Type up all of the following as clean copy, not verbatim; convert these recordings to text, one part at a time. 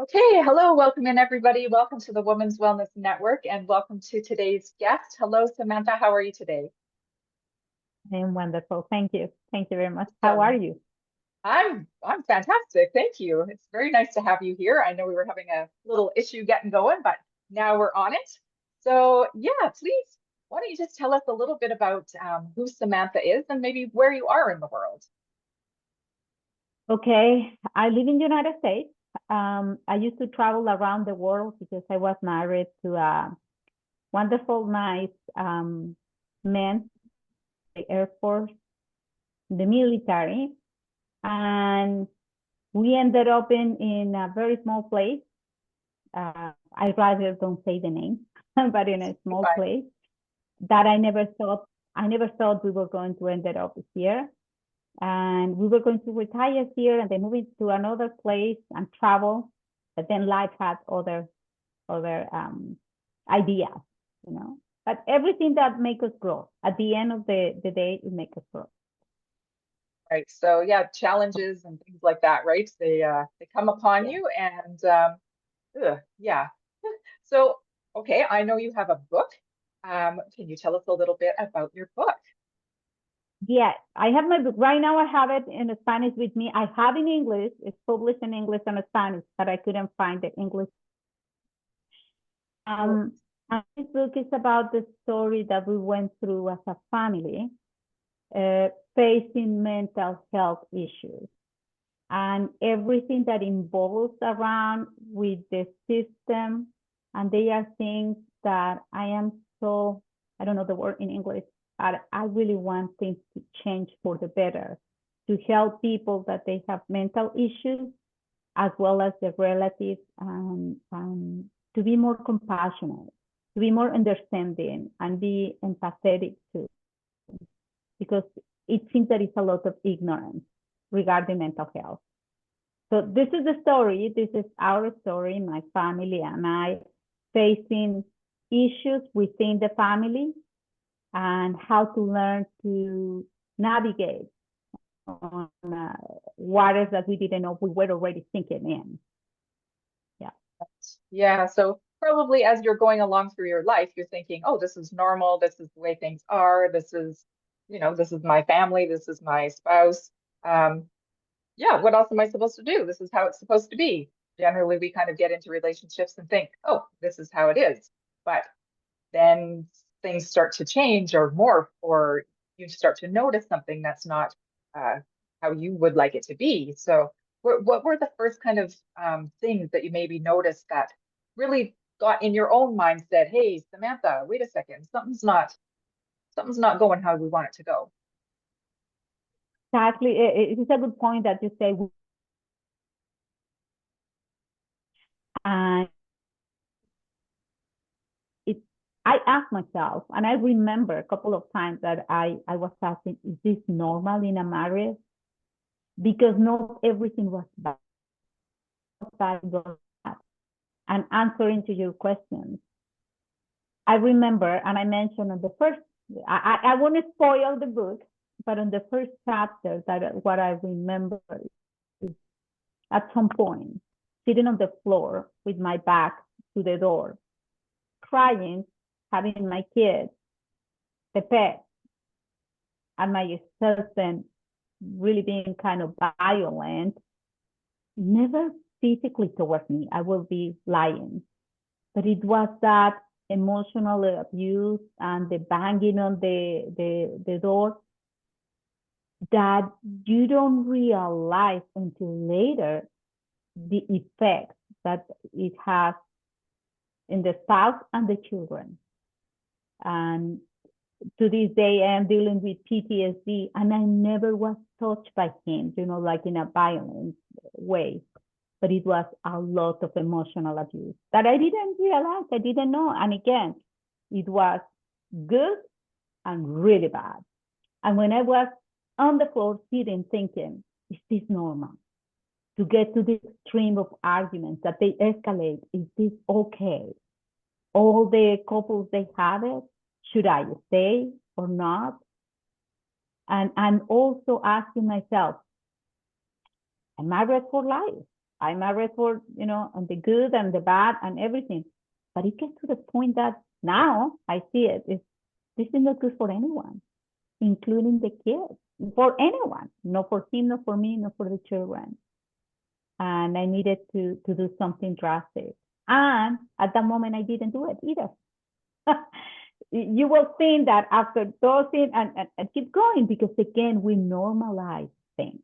Okay, hello, welcome in everybody. Welcome to the Women's Wellness Network and welcome to today's guest. Hello, Samantha, how are you today? I'm wonderful. Thank you. Thank you very much. How are Awesome. you? I'm fantastic. Thank you. It's very nice to have you here. I know we were having a little issue getting going, but now we're on it. So yeah, please, why don't you just tell us a little bit about who Samantha is and maybe where you are in the world? Okay. I live in the United States. I used to travel around the world because I was married to a wonderful, nice man, the Air Force, the military. And we ended up in a very small place. I rather don't say the name, but in a small Goodbye. place that I never thought we were going to end up here. And we were going to retire here and then move to another place and travel. But then life had other ideas, you know. But everything that makes us grow. At the end of the day, it makes us grow. Right. So yeah, challenges and things like that, right? They come upon Yeah. you and yeah. So okay, I know you have a book. Can you tell us a little bit about your book? Yeah, I have my book right now. I have it in Spanish with me. I have in English. It's published in English and Spanish, but I couldn't find the English. Oh, And this book is about the story that we went through as a family, facing mental health issues and everything that involves around with the system. And they are things that I am so, I don't know the word in English, but I really want things to change for the better, to help people that they have mental issues, as well as the relatives, to be more compassionate, to be more understanding and be empathetic too, because it seems there is a lot of ignorance regarding mental health. So this is the story. This is our story, my family and I facing issues within the family and how to learn to navigate on waters that we didn't know we were already sinking in. Yeah. yeah. So probably as you're going along through your life, you're thinking, oh, this is normal. This is the way things are. This is, this is my family. This is my spouse. Um, yeah, what else am I supposed to do? This is how it's supposed to be. Generally, we kind of get into relationships and think, oh, this is how it is. But then things start to change or morph, or you start to notice something that's not uh, how you would like it to be. So, what were the first kind of things that you maybe noticed that really got in your own mind, said, "Hey, Samantha, wait a second, something's not going how we want it to go." Exactly. It is a good point that you say. And it, I asked myself, and I remember a couple of times that I was asking, is this normal in a marriage? Because not everything was bad. And answering to your questions, I remember, and I mentioned on the first, I won't spoil the book, but on the first chapter, that what I remember is at some point, sitting on the floor with my back to the door, crying, having my kids, the pet, and my husband really being kind of violent, never physically towards me. I will be lying. But it was that emotional abuse and the banging on the door that you don't realize until later the effect that it has in the spouse and the children. And to this day, I am dealing with PTSD, and I never was touched by him, like in a violent way. But it was a lot of emotional abuse that I didn't realize, I didn't know. And again, it was good and really bad. And when I was on the floor sitting thinking, is this normal? To get to the extreme of arguments that they escalate, is this okay? All the couples they have it, should I stay or not? And I'm also asking myself, am I married for life? I'm married for, on the good and the bad and everything. But it gets to the point that now I see this is not good for anyone, including the kids, for anyone, not for him, not for me, not for the children. And I needed to do something drastic. And at that moment, I didn't do it either. You will think that after those things, and keep going, because again, we normalize things.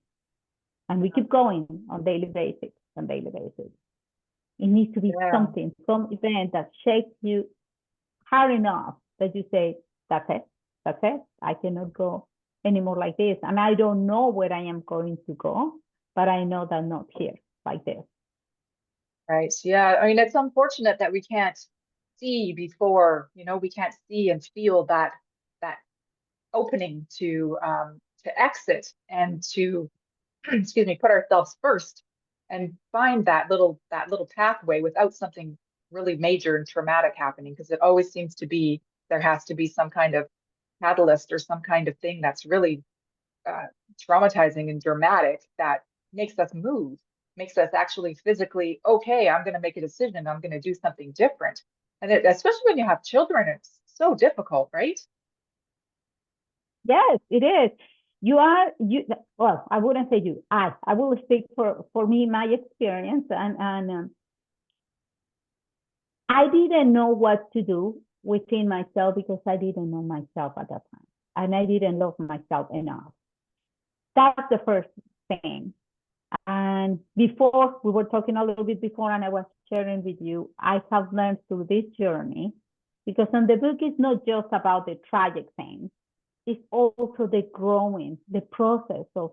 And we keep going on daily basis. It needs to be something, some event that shakes you hard enough that you say, that's it. I cannot go anymore like this. And I don't know where I am going to go, but I know that not here like this. Right. Yeah. I mean, it's unfortunate that we can't see before, we can't see and feel that opening to exit and to excuse me, put ourselves first and find that little pathway without something really major and traumatic happening, because it always seems to be there has to be some kind of catalyst or some kind of thing that's really traumatizing and dramatic that makes us move, makes us actually physically, okay, I'm going to make a decision, I'm going to do something different. And especially when you have children, it's so difficult, right? Yes, it is. Well, I wouldn't say you, I will speak for me, my experience, and I didn't know what to do within myself because I didn't know myself at that time, and I didn't love myself enough. That's the first thing. And before, we were talking a little bit before, and I was sharing with you, I have learned through this journey, because on the book, it's not just about the tragic things. It's also the growing, the process of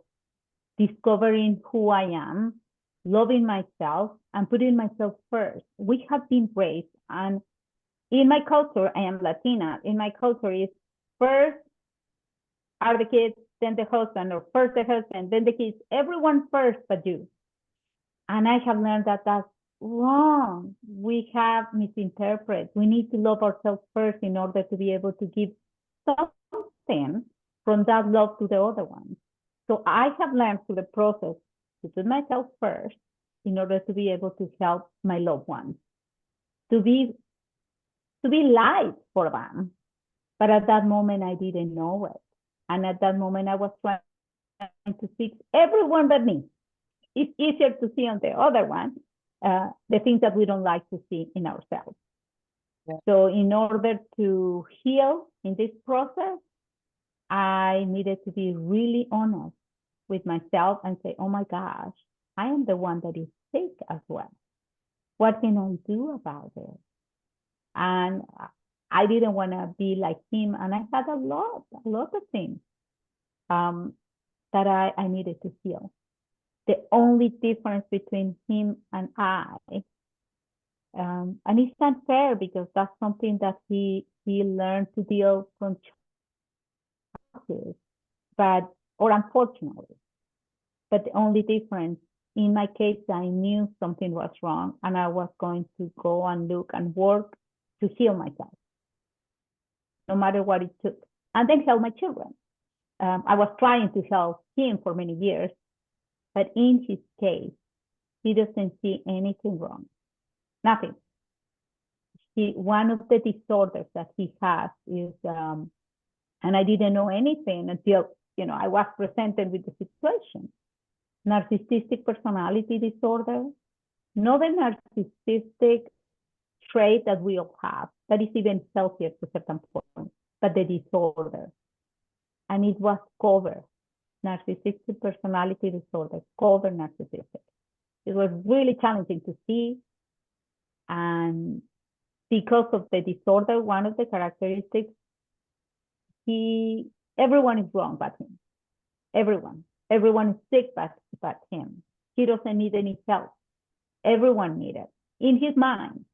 discovering who I am, loving myself, and putting myself first. We have been raised, and in my culture, I am Latina. In my culture, is first are the kids, then the husband, or first the husband, then the kids. Everyone first but you. And I have learned that that's wrong. We have misinterpreted. We need to love ourselves first in order to be able to give something from that love to the other one. So I have learned through the process to put myself first in order to be able to help my loved ones, to be light for them. But at that moment, I didn't know it. And at that moment, I was trying to fix everyone but me. It's easier to see on the other one the things that we don't like to see in ourselves. Yeah. So in order to heal in this process, I needed to be really honest with myself and say, oh my gosh, I am the one that is sick as well. What can I do about it? And I didn't want to be like him. And I had a lot of things that I needed to heal. The only difference between him and I, and it's unfair because that's something that he learned to deal from childhood, or unfortunately. But the only difference, in my case, I knew something was wrong and I was going to go and look and work to heal myself, no matter what it took, and then help my children. I was trying to help him for many years, but in his case, he doesn't see anything wrong, nothing. One of the disorders that he has is, and I didn't know anything until, I was presented with the situation, narcissistic personality disorder, not a narcissistic trait that we all have, that is even healthier to a certain point, but the disorder. And it was covered, narcissistic personality disorder, covered narcissistic. It was really challenging to see. And because of the disorder, one of the characteristics, everyone is wrong but him. Everyone is sick but him. He doesn't need any help. Everyone needed in his mind.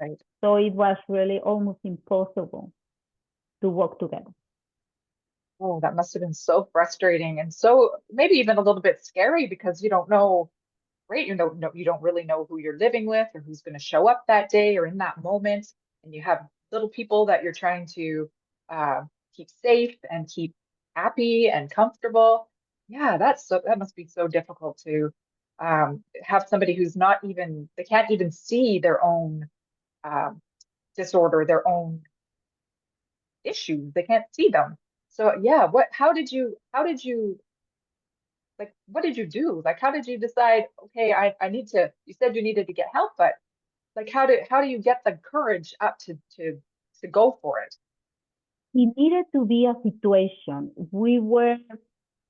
Right. So it was really almost impossible to work together. Oh, that must have been so frustrating and so maybe even a little bit scary because you don't know, right? You don't really know who you're living with or who's going to show up that day or in that moment. And you have little people that you're trying to keep safe and keep happy and comfortable. Yeah, that must be so difficult to have somebody who's not even, they can't even see their own disorder, their own issues. They can't see them. So yeah, like, what did you do? Like, how did you decide, okay, I need to, you said you needed to get help, but like, how do you get the courage up to go for it? It needed to be a situation.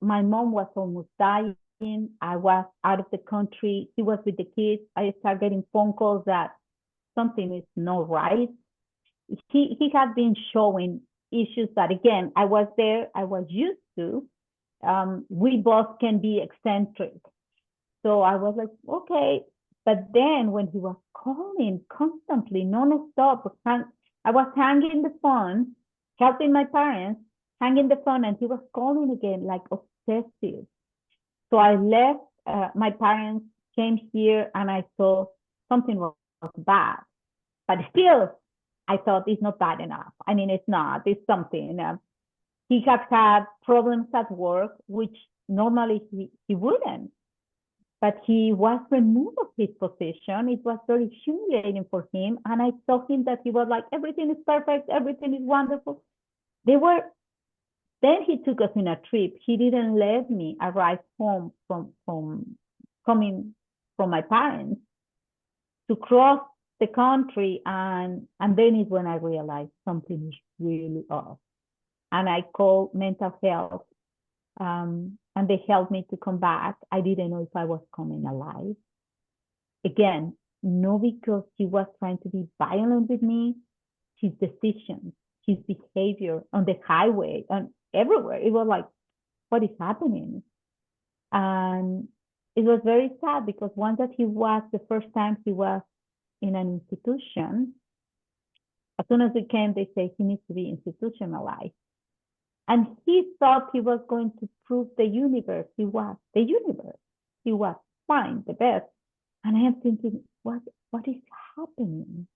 My mom was almost dying. I was out of the country. She was with the kids. I started getting phone calls that something is not right. He had been showing issues that, again, I was there, I was used to. We both can be eccentric. So I was like, okay. But then when he was calling constantly, non-stop, I was hanging the phone, helping my parents, hanging the phone, and he was calling again, like obsessive. So I left, my parents came here, and I saw something was bad. But still, I thought it's not bad enough. I mean, it's not, it's something. He has had problems at work, which normally he wouldn't. But he was removed of his position. It was very humiliating for him. And I saw him that he was like, everything is perfect, everything is wonderful. Then he took us in a trip. He didn't let me arrive home from coming from my parents to cross the country, and then is when I realized something is really off. And I called mental health, and they helped me to come back. I didn't know if I was coming alive. Again, no, because he was trying to be violent with me. His decisions, his behavior on the highway and everywhere, it was like, what is happening? And it was very sad, because once that the first time he was in an institution, as soon as we came, they say he needs to be institutionalized. And he thought he was going to prove the universe. He was the universe. He was fine, the best. And I am thinking, what is happening?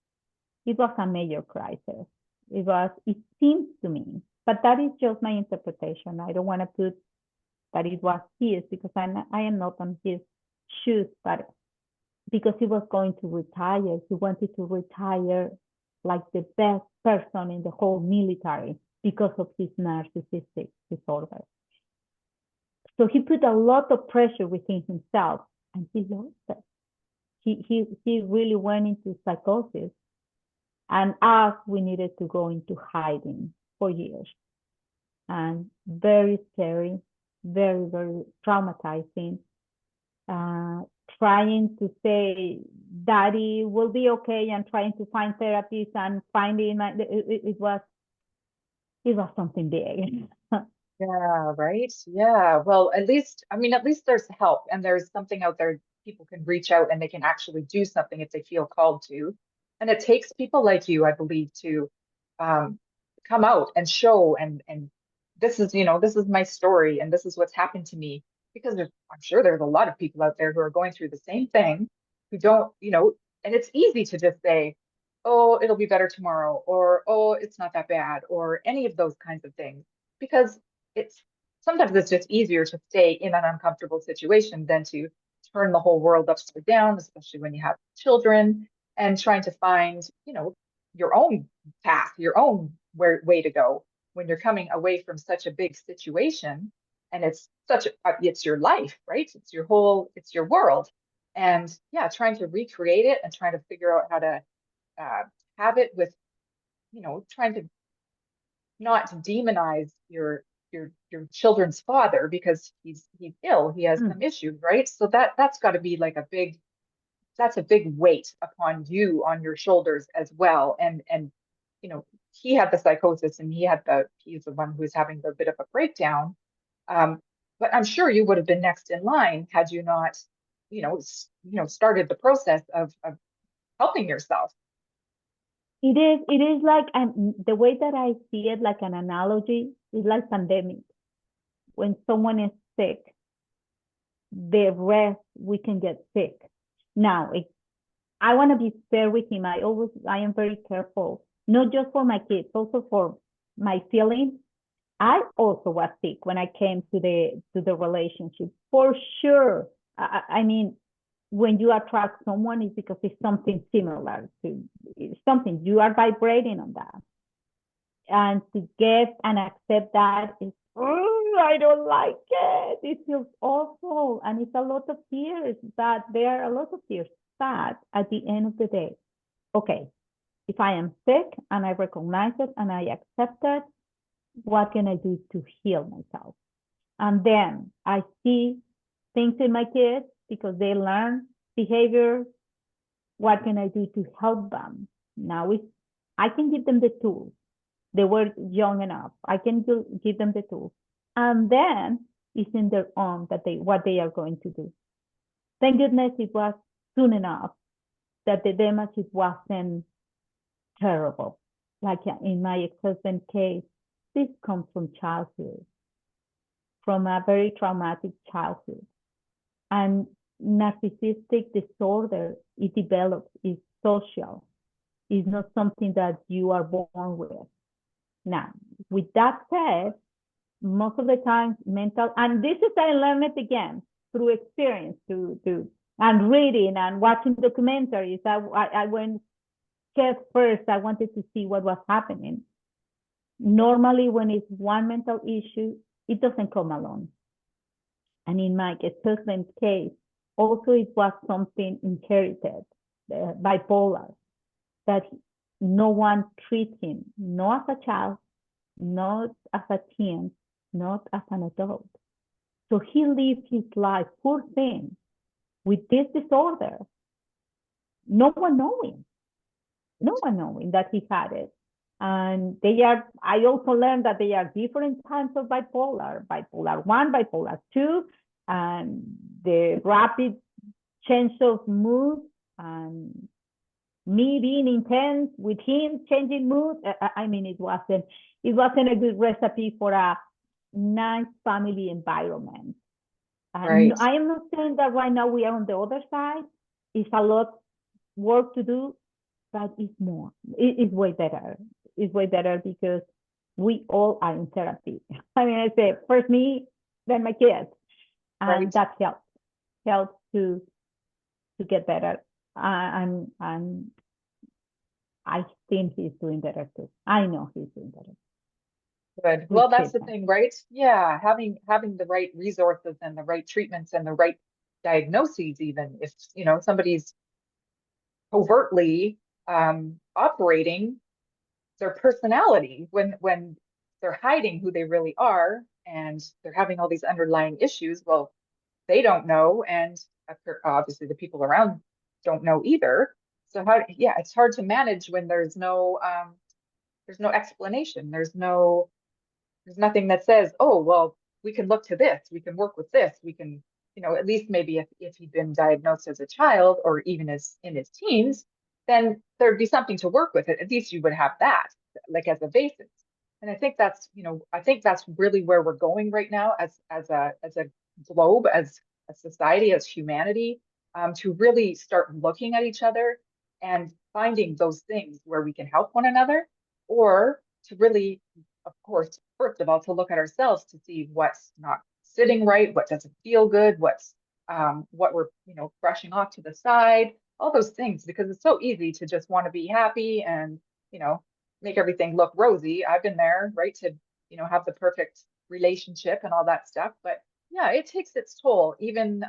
It was a major crisis. It seems to me, but that is just my interpretation. I don't want to put that it was his, because I am not on his shoes, but because he was going to retire, he wanted to retire like the best person in the whole military because of his narcissistic disorder. So he put a lot of pressure within himself, and he lost it. He really went into psychosis, and us, we needed to go into hiding for years. And very scary, very, very traumatizing. Trying to say, Daddy will be okay, and trying to find therapies and finding it was something big. Yeah, right. Yeah. Well, at least there's help, and there's something out there people can reach out and they can actually do something if they feel called to. And it takes people like you, I believe, to um, come out and show and this is my story and this is what's happened to me. Because I'm sure there's a lot of people out there who are going through the same thing, who don't, and it's easy to just say, oh, it'll be better tomorrow, or oh, it's not that bad, or any of those kinds of things, because it's sometimes it's just easier to stay in an uncomfortable situation than to turn the whole world upside down, especially when you have children, and trying to find, your own path, your own way to go when you're coming away from such a big situation. And it's your life, right? It's your world. And yeah, trying to recreate it and trying to figure out how to uh, have it with, trying to not demonize your children's father because he's ill, he has some issues, right? So that's got to be like that's a big weight upon you, on your shoulders as well. And he had the psychosis, and he's the one who's having the bit of a breakdown. But I'm sure you would have been next in line had you not, started the process of helping yourself. It is like, the way that I see it, like an analogy, is like pandemic. When someone is sick, the rest, we can get sick. Now, I want to be fair with him. I am very careful, not just for my kids, also for my feelings. I also was sick when I came to the relationship, for sure. I mean, when you attract someone, it's because it's something similar to it's something you are vibrating on that. And to get and accept that is, oh, I don't like it. It feels awful. And it's a lot of tears, but there are a lot of tears. But at the end of the day, okay, if I am sick and I recognize it and I accept it, what can I do to heal myself? And then I see things in my kids because they learn behavior. What can I do to help them? Now I can give them the tools. They were young enough. I can give them the tools. And then it's in their own that what they are going to do. Thank goodness it was soon enough that the damage wasn't terrible. Like in my ex-husband's case, this comes from childhood, from a very traumatic childhood. And narcissistic disorder, it develops, is social. It's not something that you are born with. Now, with that said, most of the time mental, and this is I learned it again through experience, and reading and watching documentaries. I went head first. I wanted to see what was happening. Normally, when it's one mental issue, it doesn't come alone. And in my ex-husband's case, also it was something inherited, bipolar, that no one treats him, not as a child, not as a teen, not as an adult. So he lived his life, poor thing, with this disorder. No one knowing that he had it. And I also learned that there are different kinds of bipolar 1, bipolar 2, and the rapid change of mood, and me being intense with him changing mood. I mean, it wasn't a good recipe for a nice family environment. Right. I am not saying that right now we are on the other side. It's a lot work to do, but it's more. It's way better. It's way better because we all are in therapy. I mean, I say first me, then my kids, and Right. that helps to get better. And I think he's doing better too. I know he's doing better. Good. Well, that's the thing, right? Yeah, having the right resources and the right treatments and the right diagnoses, even if somebody's covertly operating their personality when they're hiding who they really are and they're having all these underlying issues. Well, they don't know, and obviously the people around don't know either. So yeah, it's hard to manage when there's no explanation. There's nothing that says, oh, well, we can look to this, we can work with this, we can, at least maybe if he'd been diagnosed as a child or even as in his teens, then there'd be something to work with it. At least you would have that, like as a basis. And I think that's really where we're going right now as a globe, as a society, as humanity, to really start looking at each other and finding those things where we can help one another, or to really, of course, first of all, to look at ourselves to see what's not sitting right, what doesn't feel good, what we're, brushing off to the side, all those things, because it's so easy to just want to be happy and, make everything look rosy. I've been there, right? To, have the perfect relationship and all that stuff. But yeah, it takes its toll, even,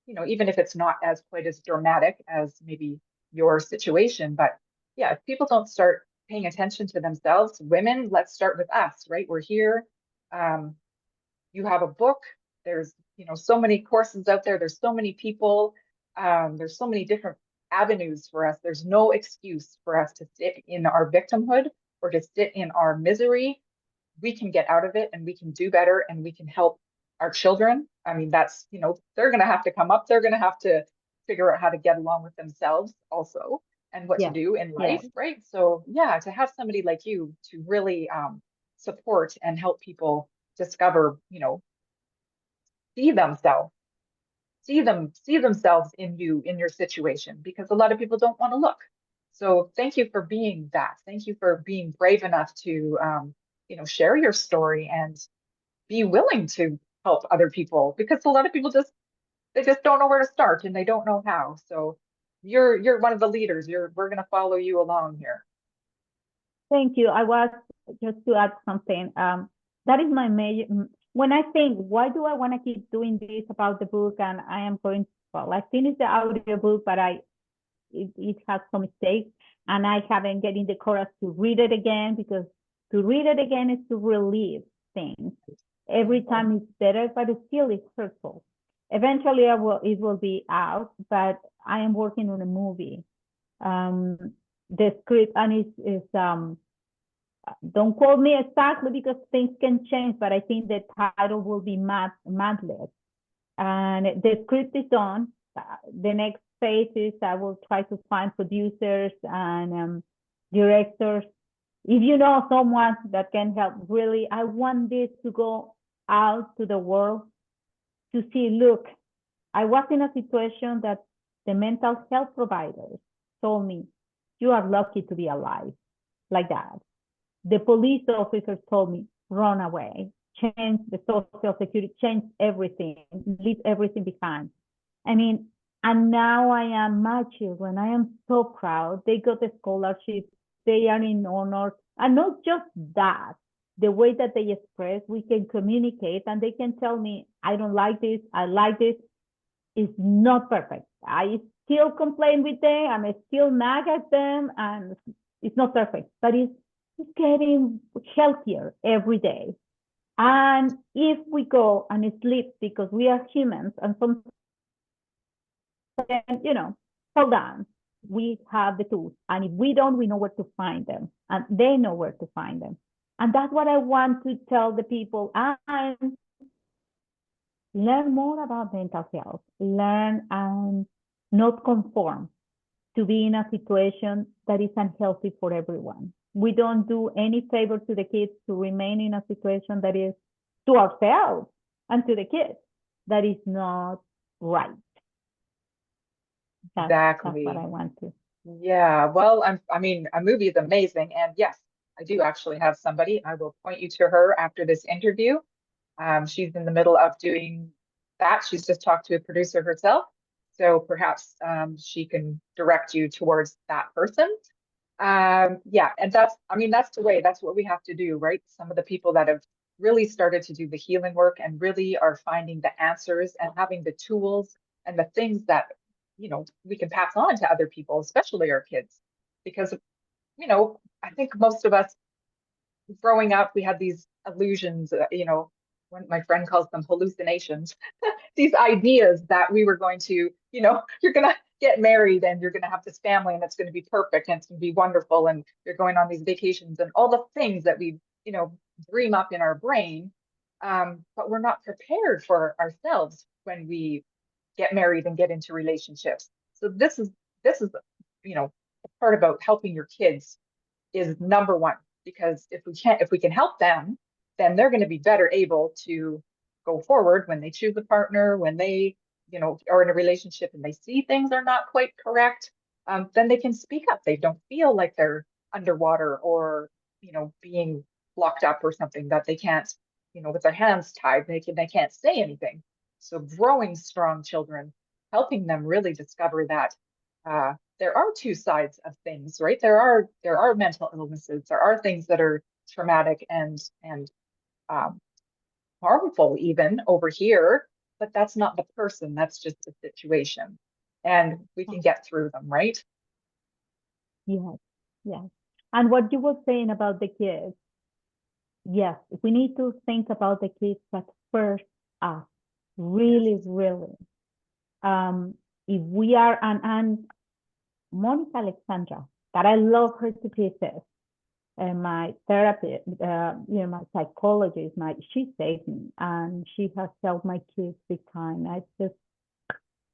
even if it's not as quite as dramatic as maybe your situation. But yeah, if people don't start paying attention to themselves, women, let's start with us, right? We're here. You have a book. There's, so many courses out there. There's so many people. There's so many different avenues for us. There's no excuse for us to sit in our victimhood or to sit in our misery. We can get out of it and we can do better and we can help our children. I mean, that's, they're going to have to come up. They're going to have to figure out how to get along with themselves also and what to do in life, right? So yeah, to have somebody like you to really support and help people discover, see themselves in you, in your situation, because a lot of people don't want to look. So thank you for being that. Thank you for being brave enough to, share your story and be willing to help other people, because a lot of people just they just don't know where to start and they don't know how. So you're one of the leaders. We're going to follow you along here. Thank you. I was just to add something. That is my major. When I think, why do I want to keep doing this about the book? And I am going, well, I finished the audio book, but it has some mistakes, and I haven't getting the courage to read it again, because to read it again is to relieve things. Every time it's better, but it still is hurtful. Eventually, it will be out, but I am working on a movie. The script, and is don't quote me exactly because things can change, but I think the title will be Madless. And the script is done. The next phase is I will try to find producers and directors. If you know someone that can help, really, I want this to go out to the world to see, look, I was in a situation that the mental health providers told me, you are lucky to be alive, like that. The police officers told me, run away, change the social security, change everything, leave everything behind. I mean, and now I am my children. I am so proud. They got a scholarship. They are in honor. And not just that, the way that they express, we can communicate, and they can tell me, I don't like this, I like this. It's not perfect. I still complain with them, and I still nag at them, and it's not perfect, but it's getting healthier every day. And if we go and sleep, because we are humans, and sometimes, hold on, we have the tools. And if we don't, we know where to find them, and they know where to find them. And that's what I want to tell the people. And learn more about mental health, learn and not conform to be in a situation that is unhealthy for everyone. We don't do any favor to the kids to remain in a situation that is, to ourselves and to the kids, that is not right. Exactly. That's what I want to. Yeah, well, I mean, a movie is amazing. And yes, I do actually have somebody. I will point you to her after this interview. She's in the middle of doing that. She's just talked to a producer herself. So perhaps she can direct you towards that person. Yeah, and that's the way, that's what we have to do, right? Some of the people that have really started to do the healing work and really are finding the answers and having the tools and the things that, we can pass on to other people, especially our kids. Because, I think most of us growing up, we had these illusions, when my friend calls them hallucinations, these ideas that we were going to, you're going to get married and you're going to have this family and it's going to be perfect and it's going to be wonderful and you're going on these vacations and all the things that we, dream up in our brain. But we're not prepared for ourselves when we get married and get into relationships. So this is, the part about helping your kids is number one, because if we can help them, then they're going to be better able to go forward when they choose a partner, when they, are in a relationship and they see things are not quite correct. Then they can speak up. They don't feel like they're underwater or, being locked up or something that they can't, with their hands tied, they can't say anything. So growing strong children, helping them really discover that there are two sides of things, right? There are mental illnesses. There are things that are traumatic and harmful even over here, but that's not the person. That's just the situation, and we can get through them, right? Yes, yes. And what you were saying about the kids, yes, we need to think about the kids, but first us, really, really. If we are, and Monica Alexandra, that I love her to pieces, and my therapist, my psychologist, she saved me, and she has helped my kids big time.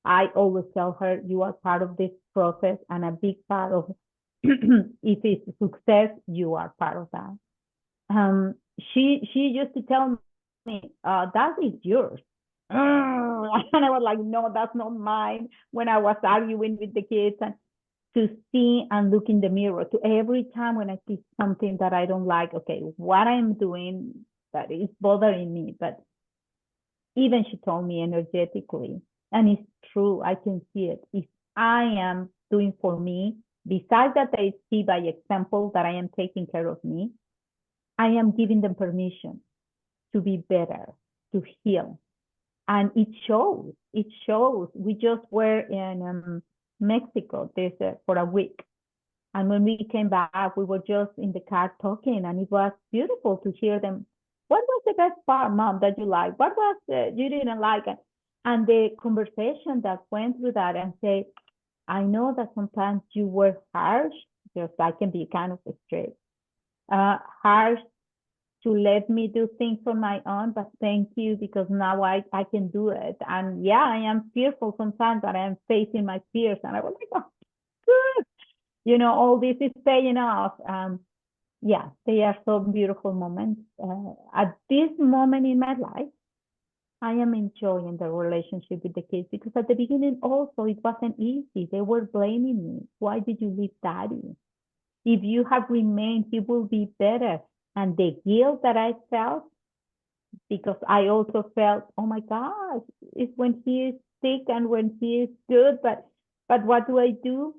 I always tell her, you are part of this process, and a big part of, if it's success, you are part of that. She used to tell me, that is yours. And I was like, no, that's not mine. When I was arguing with the kids, and to see and look in the mirror, to every time when I see something that I don't like, okay, what I'm doing that is bothering me. But even she told me energetically, And it's true, I can see it. If I am doing for me, besides that I see by example that I am taking care of me, I am giving them permission to be better, to heal. And it shows, it shows. We just were in Mexico for a week. And when we came back, we were just in the car talking, and it was beautiful to hear them. What was the best part, Mom, that you liked? What was you didn't like? And the conversation that went through that and say, I know that sometimes you were harsh, just I can be kind of strict, harsh to let me do things on my own, but thank you because now I can do it. And yeah, I am fearful sometimes, but I am facing my fears, and I was like, oh, good. You know, all this is paying off. Yeah, they are so beautiful moments. At this moment in my life, I am enjoying the relationship with the kids because at the beginning also it wasn't easy. They were blaming me. Why did you leave Daddy? If you have remained, he will be better. And the guilt that I felt, because I also felt, oh my gosh, it's when he is sick and when he is good, but what do I do?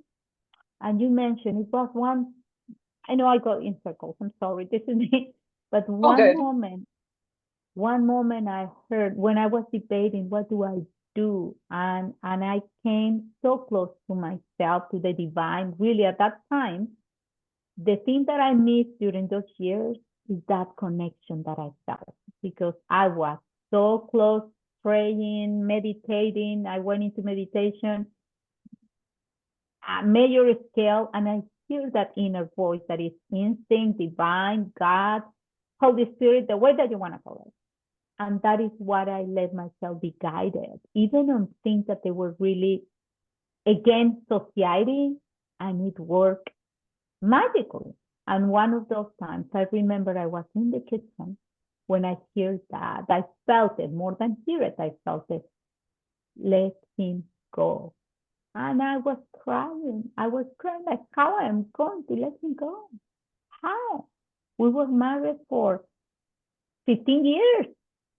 And you mentioned it was one, I know I go in circles, I'm sorry, this is me, but Oh, good. one moment I heard when I was debating, what do I do? And I came so close to myself, to the divine. Really, at that time, the thing that I missed during those years is that connection that I felt, because I was so close, praying, meditating. I went into meditation, a major scale, and I hear that inner voice that is instinct, divine, God, Holy Spirit, the way that you want to call it. And that is what I let myself be guided, even on things that they were really against society, and it worked magically. And one of those times, I remember I was in the kitchen when I heard that. I felt it more than hear it. I felt it. Let him go. And I was crying. I was crying like, how I am going to let him go? How? We were married for 15 years.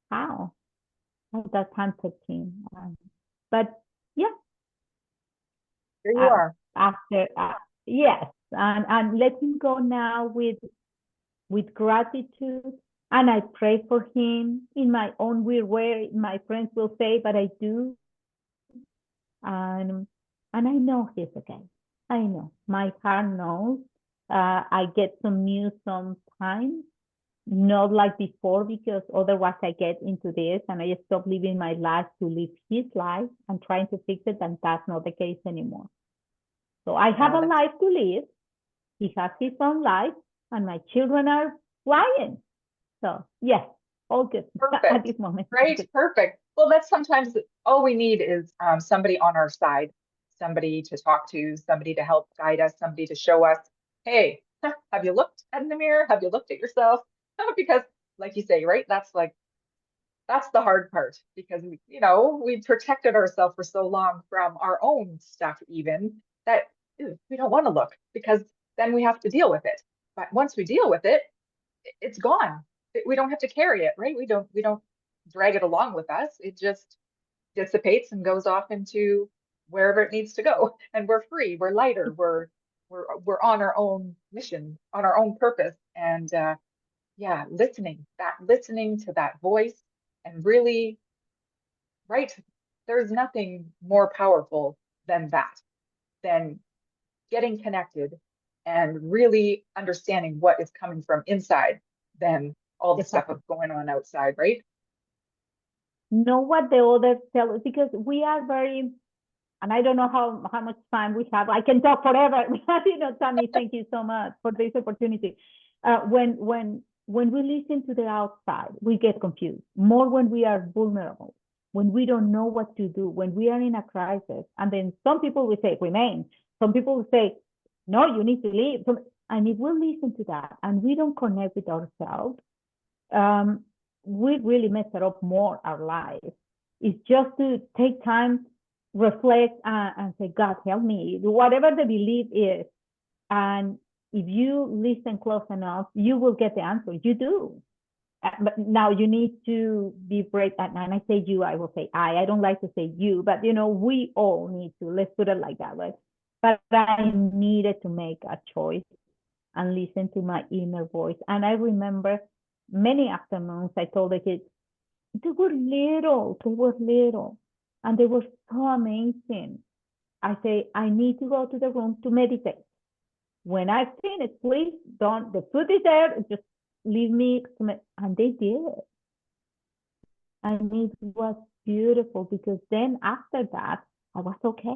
How? At that time, 13. But yeah, Here you are. after, yes. And let him go now with gratitude. And I pray for him in my own weird way. My friends will say, but I do. And I know he's okay. I know. My heart knows. I get some news sometimes, not like before, because otherwise I get into this and I stop living my life to live his life and trying to fix it, and that's not the case anymore. So I have a life to live. He has his own life, and my children are flying. So yes, all good at this moment. Right, perfect. Well, that's sometimes all we need is somebody on our side, somebody to talk to, somebody to help guide us, somebody to show us, hey, have you looked in the mirror? Have you looked at yourself? Because like you say, right, that's the hard part, because we protected ourselves for so long from our own stuff, even that we don't want to look, because then we have to deal with it. But once we deal with it, it's gone. We don't have to carry it, right? We don't drag it along with us. It just dissipates and goes off into wherever it needs to go, and we're free. We're lighter. We're on our own mission, on our own purpose, and yeah, listening to that voice, and really, right, there's nothing more powerful than that, than getting connected and really understanding what is coming from inside than all the stuff that's going on outside, right? Know what the others tell us, because we are very, and I don't know how much time we have. I can talk forever. Tammy, thank you so much for this opportunity. When we listen to the outside, we get confused more when we are vulnerable, when we don't know what to do, when we are in a crisis. And then some people will say, remain. Some people will say, no, you need to leave. And if we listen to that and we don't connect with ourselves, we really mess it up more our life. It's just to take time, reflect, and say, God, help me, whatever the belief is. And if you listen close enough, you will get the answer. You do. But now you need to be brave. And I say you, I will say I don't like to say you, but we all need to, let's put it like that, right? But I needed to make a choice and listen to my inner voice. And I remember many afternoons I told the kids, they were little, and they were so amazing. I say, I need to go to the room to meditate. When I finish, please don't, the food is there, just leave me, and they did. And it was beautiful because then after that, I was okay.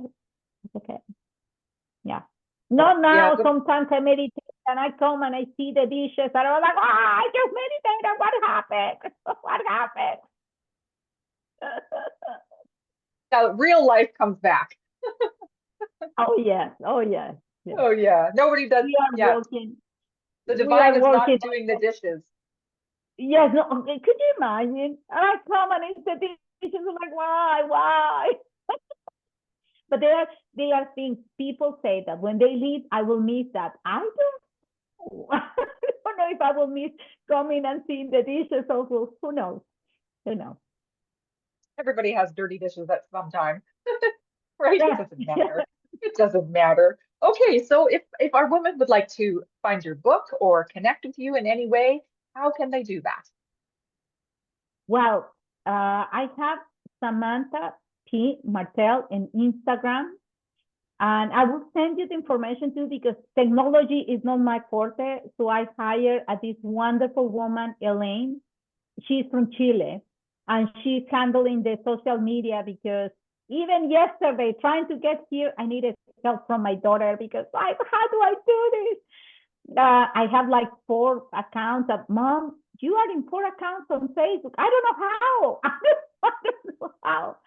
It's okay. Yeah. Not now, sometimes I meditate and I come and I see the dishes and I'm like, I just meditated. What happened? What happened? Now, real life comes back. Oh, yes. Oh, yes. Yes. Oh, yeah. Nobody does. We are working. The divine is not doing the dishes. Yes. No. Okay. Could you imagine? I come and it's the dishes. I'm like, why? But there are things people say that when they leave, I will miss that. I don't know if I will miss coming and seeing the dishes. Also, who knows? Who knows? Everybody has dirty dishes at some time, right? Yeah. It doesn't matter. It doesn't matter. Okay, so if our women would like to find your book or connect with you in any way, how can they do that? Well, I have Samantha P. Martel in Instagram. And I will send you the information too, because technology is not my forte. So I hired this wonderful woman, Elaine. She's from Chile, and she's handling the social media because even yesterday, trying to get here, I needed help from my daughter because how do I do this? I have like 4 accounts of Mom. You are in 4 accounts on Facebook. I don't know how. I don't know how.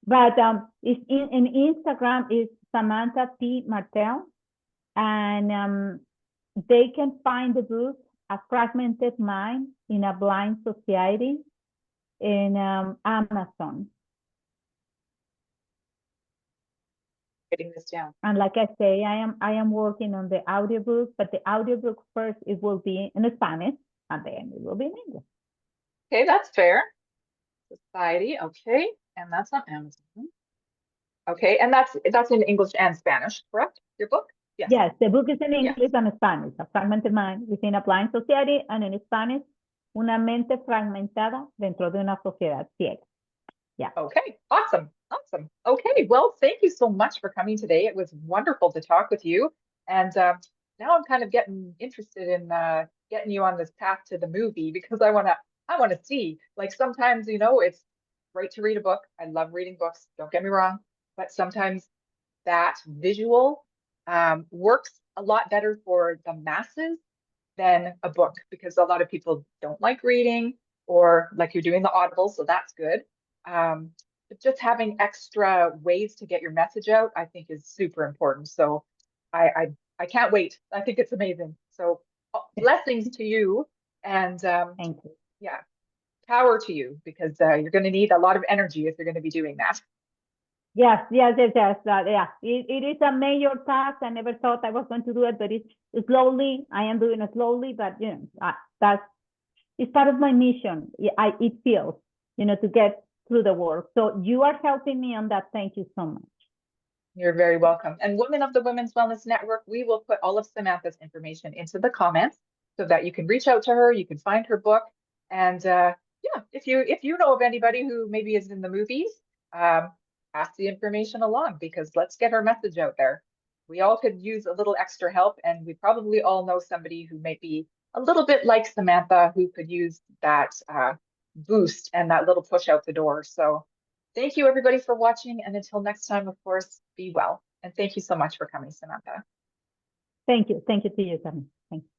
But it's in Instagram is Samantha P. Martel, and they can find the book A Fragmented Mind in a Blind Society in Amazon. Getting this down. And like I say, I am working on the audiobook, but the audiobook first it will be in Spanish, and then it will be in English. Okay, that's fair. Society, okay, and that's on Amazon. Okay, and that's in English and Spanish, correct? Your book? Yes. Yes, the book is in English and Spanish. A Fragmented Mind within a Blind Society, and in Spanish, Una mente fragmentada dentro de una sociedad ciega. Yeah. Okay, awesome. Awesome. Okay, well, thank you so much for coming today. It was wonderful to talk with you. And now I'm kind of getting interested in getting you on this path to the movie because I want to see. Like sometimes, it's great to read a book. I love reading books. Don't get me wrong, but sometimes that visual works a lot better for the masses than a book because a lot of people don't like reading or like you're doing the Audible, so that's good. But just having extra ways to get your message out, I think is super important. So I can't wait. I think it's amazing. So blessings to you and Thank you. Yeah, power to you because you're going to need a lot of energy if you're going to be doing that. Yes. Yeah. It is a major task. I never thought I was going to do it, but it's slowly. I am doing it slowly, but it's part of my mission. It feels, to get through the work. So you are helping me on that. Thank you so much. You're very welcome. And Women of the Women's Wellness Network, we will put all of Samantha's information into the comments so that you can reach out to her, you can find her book. And yeah, if you know of anybody who maybe is in the movies, pass the information along because let's get her message out there. We all could use a little extra help, and we probably all know somebody who might be a little bit like Samantha who could use that boost and that little push out the door. So thank you everybody for watching. And until next time, of course, be well. And thank you so much for coming, Samantha. Thank you. Thank you to you, Tammy. Thank you.